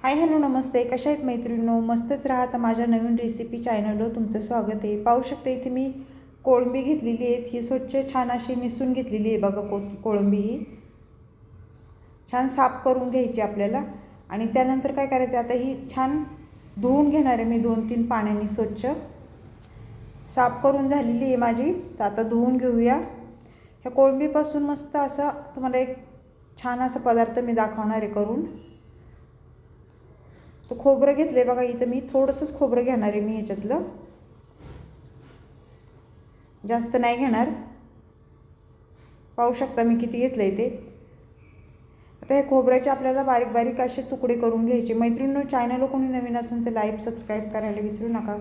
Hi hello नमस्ते, कशा आहेत मैत्रिणींनो? मस्तच राहा. तर माझ्या नवीन रेसिपी चॅनलवर तुमचं स्वागत आहे. पाहू शकता इथे मी कोळंबी घेतलेली आहे. ही स्वच्छ छान अशी निसून घेतलेली आहे बघा. कोळंबी ही छान साफ करून घ्यायची आपल्याला. आणि त्यानंतर काय करायचं, आता ही छान धुवून घेणार आहे मी 2-3 पाण्याने. स्वच्छ साफ करून झालेली आहे माझी. तर आता धुवून घेऊया. ह्या कोळंबीपासून मस्त असं तुम्हाला एक छान असा पदार्थ मी दाखवणार आहे करून. तर खोबरं घेतले बघा. इथं मी थोडंसंच खोबरं घेणार आहे मी ह्याच्यातलं, जास्त नाही घेणार. पाहू शकता मी किती घेतलं आहे ते. आता हे खोबऱ्याचे आपल्याला बारीक बारीक असे तुकडे करून घ्यायचे. मैत्रिणींनो, चॅनलवर कोणी नवीन असेल तर लाईक सबस्क्राईब करायला विसरू नका.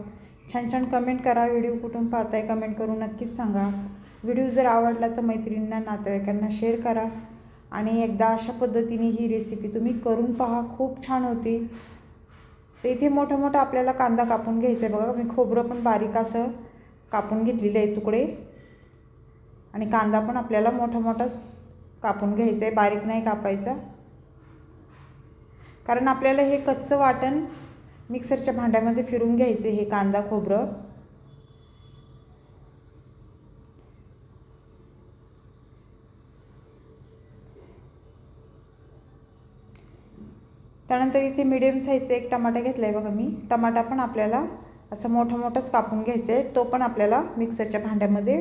छान छान कमेंट करा. व्हिडिओ कुठून पाहताय कमेंट करून नक्कीच सांगा. व्हिडिओ जर आवडला तर मैत्रिणींना नातेवाईकांना शेअर करा. आणि एकदा अशा पद्धतीने ही रेसिपी तुम्ही करून पहा, खूप छान होती. तर इथे मोठा मोठा आपल्याला कांदा कापून घ्यायचा आहे बघा. मी खोबरं पण बारीक असं कापून घेतलेले आहे तुकडे. आणि कांदा पण आपल्याला मोठा मोठाच कापून घ्यायचा आहे, बारीक नाही कापायचा. कारण आपल्याला हे कच्चं वाटण मिक्सरच्या भांड्यामध्ये फिरून घ्यायचं हे कांदा खोबरं. त्यानंतर इथे मीडियम साईजचा एक टमाटा घेतला आहे बघा मी. टमाटा पण आपल्याला असं मोठा मोठाच कापून घ्यायचं आहे. तो पण आपल्याला मिक्सरच्या भांड्यामध्ये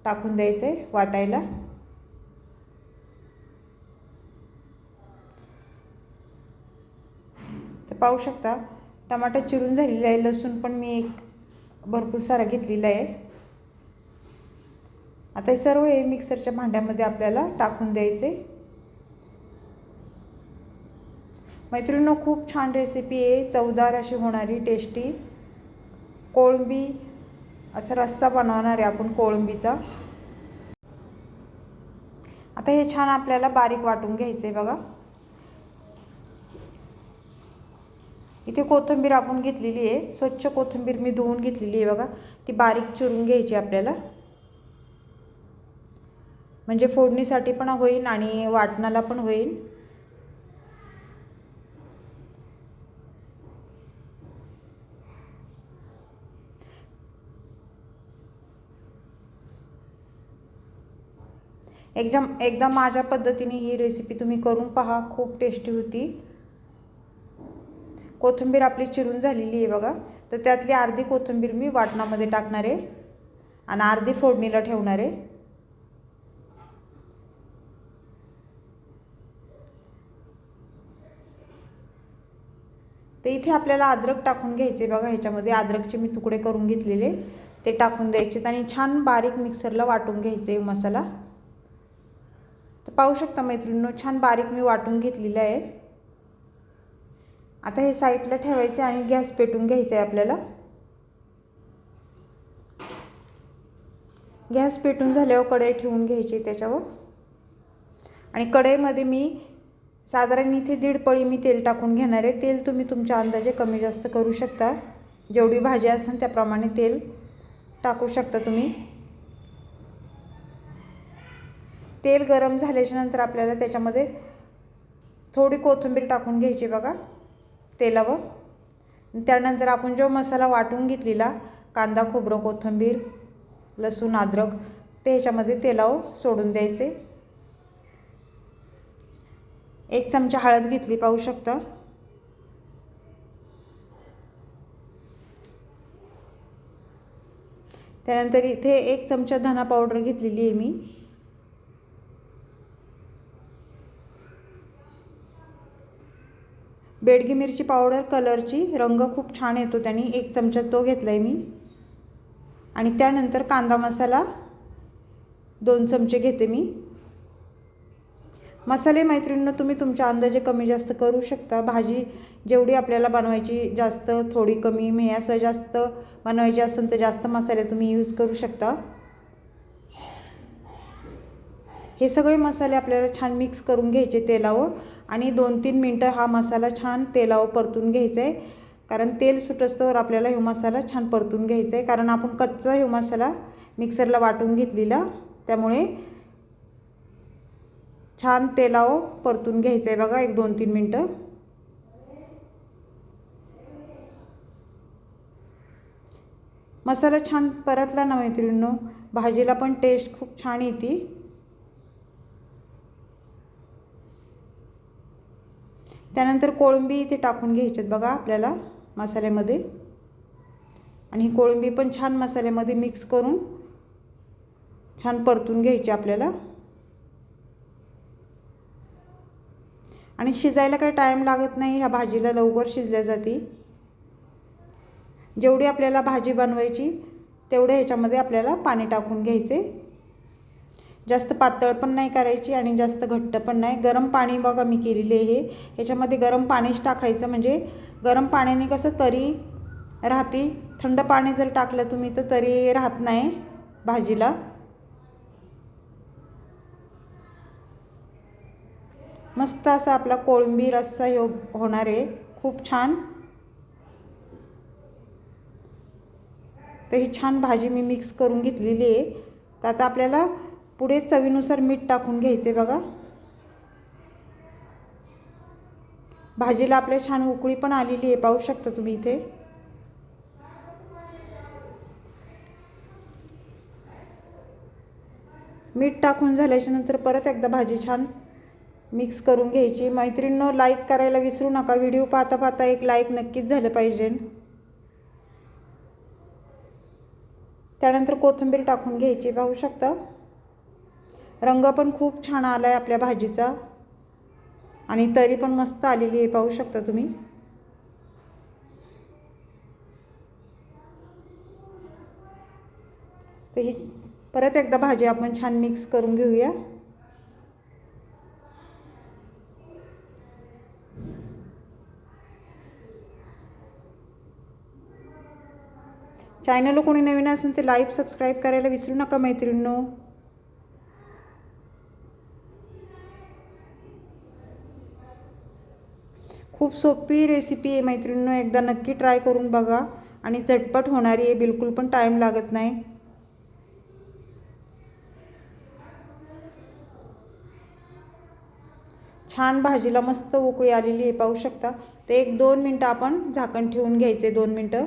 टाकून द्यायचं आहे वाटायला. तर पाहू शकता टमाटा चिरून झालेला आहे. लसूण पण मी एक भरपूर सारा घेतलेला आहे. आता हे सर्व हे मिक्सरच्या भांड्यामध्ये आपल्याला टाकून द्यायचे. मैत्रिणींनो, खूप छान रेसिपी आहे, चवदार अशी होणारी, टेस्टी कोळंबी. असा रस्सा बनवणार आहे आपण कोळंबीचा. आता हे छान आपल्याला बारीक वाटून घ्यायचं आहे बघा. इथे कोथिंबीर आपण घेतलेली आहे, स्वच्छ कोथिंबीर मी धुवून घेतलेली आहे बघा. ती बारीक चिरून घ्यायची आपल्याला, म्हणजे फोडणीसाठी पण होईल आणि वाटणाला पण होईल. एकदा माझ्या पद्धतीने ही रेसिपी तुम्ही करून पहा, खूप टेस्टी होती. कोथिंबीर आपली चिरून झालेली आहे बघा. तर त्यातली अर्धी कोथिंबीर मी वाटणामध्ये टाकणार आहे आणि अर्धी फोडणीला ठेवणार आहे. तर इथे आपल्याला अद्रक टाकून घ्यायचे बघा. ह्याच्यामध्ये अद्रकचे मी तुकडे करून घेतलेले ते टाकून द्यायचे आणि छान बारीक मिक्सरला वाटून घ्यायचे मसाला. तर पाहू शकता मैत्रिणींनो, छान बारीक मी वाटून घेतलेलं आहे. आता हे साईडला ठेवायचे आणि गॅस पेटून घ्यायचा आहे आपल्याला. गॅस पेटून झाल्यावर कढई ठेवून घ्यायची त्याच्यावर. आणि कढईमध्ये मी साधारण इथे 1.5 पळी मी तेल टाकून घेणार आहे. तेल तुम्ही तुमच्या अंदाजे कमी जास्त करू शकता. जेवढी भाजी असेल त्याप्रमाणे तेल टाकू शकता तुम्ही. तेल गरम झाल्याच्या नंतर आपल्याला त्याच्यामध्ये थोडी कोथिंबीर टाकून घ्यायची बघा तेलावर. त्यानंतर आपण जो मसाला वाटून घेतलेला, कांदा खोबरं कोथिंबीर लसूण अद्रक, ते ह्याच्यामध्ये तेलावर सोडून द्यायचे. 1 चमचा हळद घेतली, पाहू शकता. त्यानंतर इथे 1 चमचा धना पावडर घेतलेली आहे मी. बेडगी मिरची पावडर कलरची, रंग खूप छान येतो त्याने, 1 चमचा तो घेतला आहे मी. आणि त्यानंतर कांदा मसाला 2 चमचे घेते मी. मसाले मैत्रिणींनो तुम्ही तुमच्या अंदाजे कमी जास्त करू शकता. भाजी जेवढी आपल्याला बनवायची जास्त थोडी कमी, मी असं जास्त बनवायची असेल तर जास्त मसाले तुम्ही यूज करू शकता. हे सगळे मसाले आपल्याला छान मिक्स करून घ्यायचे तेलावर आणि 2-3 मिनटं हा मसाला छान तेलावर परतून घ्यायचा आहे. कारण तेल सुटस्तवर आपल्याला हा मसाला छान परतून घ्यायचा आहे. कारण आपण कच्चा हा मसाला मिक्सरला वाटून घेतलेला, त्यामुळे छान तेलावर परतून घ्यायचं आहे बघा. 1-2-3 मिनटं. मसाला छान परतला ना मैत्रिणींनो, भाजीला पण टेस्ट खूप छान येते। त्यानंतर कोळंबी इथे टाकून घ्यायच्यात बघा आपल्याला मसाल्यामध्ये, आणि ही कोळंबी पण छान मसाल्यामध्ये मिक्स करून छान परतून घ्यायची आपल्याला। आणि शिजायला काही टाइम लागत नाही, ह्या भाजीला लवकर शिजल्या जाते। जेवढी आपल्याला भाजी बनवायची तेवढे ह्याच्यामध्ये आपल्याला पाणी टाकून घ्यायचे। जास्त पातळ पण नाही करायची आणि जास्त घट्ट पण नाही। गरम पाणी बघा मी केलेले आहे, ह्याच्यामध्ये गरम पाणीच टाकायचं, म्हणजे गरम पाण्याने कसं तरी राहते। थंड पाणी जर टाकलं तुम्ही तर तरी राहत नाही भाजीला। मस्त असा आपला कोळंबी रस्सा होणार आहे, खूप छान। तर ही छान भाजी मी मिक्स करून घेतलेली आहे। तर आता आपल्याला पुढे चवीनुसार मीठ टाकून घ्यायचे बघा। भाजीला आपल्या छान उकळी पण आलेली आहे, पाहू शकता तुम्ही इथे। मीठ टाकून झाल्याच्या नंतर परत एकदा भाजी छान मिक्स करून घ्यायची। मैत्रिणींनो, लाईक करायला विसरू नका, व्हिडिओ पाहता पाहता एक लाईक नक्कीच झालं पाहिजे। त्यानंतर कोथिंबीर टाकून घ्यायची, पाहू शकता रंग पण खूप छान आलाय आपल्या भाजीचा, आणि तरी पण मस्त आलेली आहे, पाहू शकता तुम्ही। तर ही परत एकदा भाजी आपण छान मिक्स करून घेऊया। चॅनल कोणी नवीन असेल ते लाईक सबस्क्राईब करायला विसरू नका मैत्रिणींनो। खूप सोपी रेसिपी आहे मैत्रिणींनो, एकदा नक्की ट्राय करून बघा, आणि झटपट होणारी आहे, बिलकुल पण टाइम लागत नाही। छान भाजीला मस्त उकळी आलेली आहे, पाहू शकता। ते 1-2 मिनटं आपण झाकण ठेवून घ्यायचे, 2 मिनटं।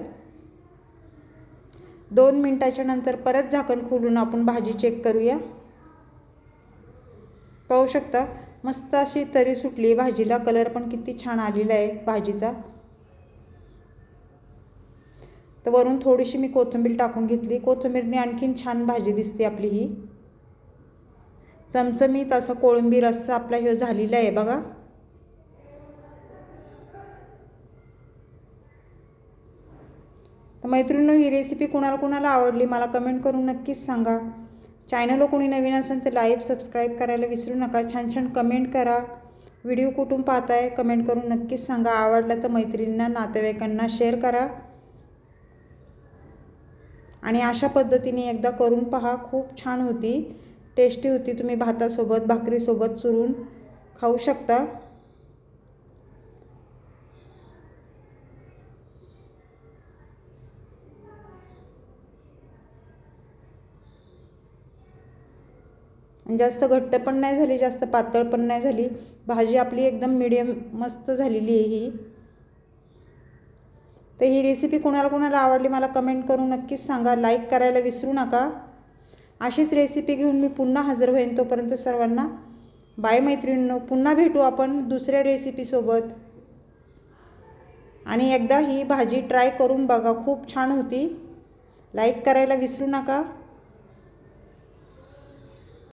2 मिनटाच्या नंतर परत झाकण खोलून आपण भाजी चेक करूया। पाहू शकता मस्त अशी तरी सुटली भाजीला, कलर पण किती छान आलेला आहे भाजीचा। तर वरून थोडीशी मी कोथिंबीर टाकून घेतली, कोथिंबीरने आणखीन छान भाजी दिसते आपली ही। चमचमीत असा कोळंबी रस्सा आपला हे झालेला आहे बघा। तर मैत्रिणींनो, ही रेसिपी कुणाला आवडली मला कमेंट करून नक्कीच सांगा। चॅनल कोणी नवीन असेल तर लाईक सबस्क्राईब करायला विसरू नका। छान छान कमेंट करा, व्हिडिओ कुठून पाहताय कमेंट करून नक्कीच सांगा। आवडला तर मैत्रिणींना नातेवाईकांना शेअर करा, आणि अशा पद्धतीने एकदा करून पहा, खूप छान होती, टेस्टी होती। तुम्ही भातासोबत भाकरीसोबत चुरून खाऊ शकता। जास्त घट्ट पण नाही झाली, जास्त पातळ पण नाही झाली, भाजी आपली एकदम मीडियम मस्त झालेली आहे ही। तर ही रेसिपी कुणाला आवडली मला कमेंट करून नक्कीच सांगा, लाईक करायला विसरू नका। अशीच रेसिपी घेऊन मी पुन्हा हजर होईन, तोपर्यंत सर्वांना बाय मैत्रिणींनो। पुन्हा भेटू आपण दुसऱ्या रेसिपीसोबत, आणि एकदा ही भाजी ट्राय करून बघा, खूप छान होती। लाईक करायला विसरू नका।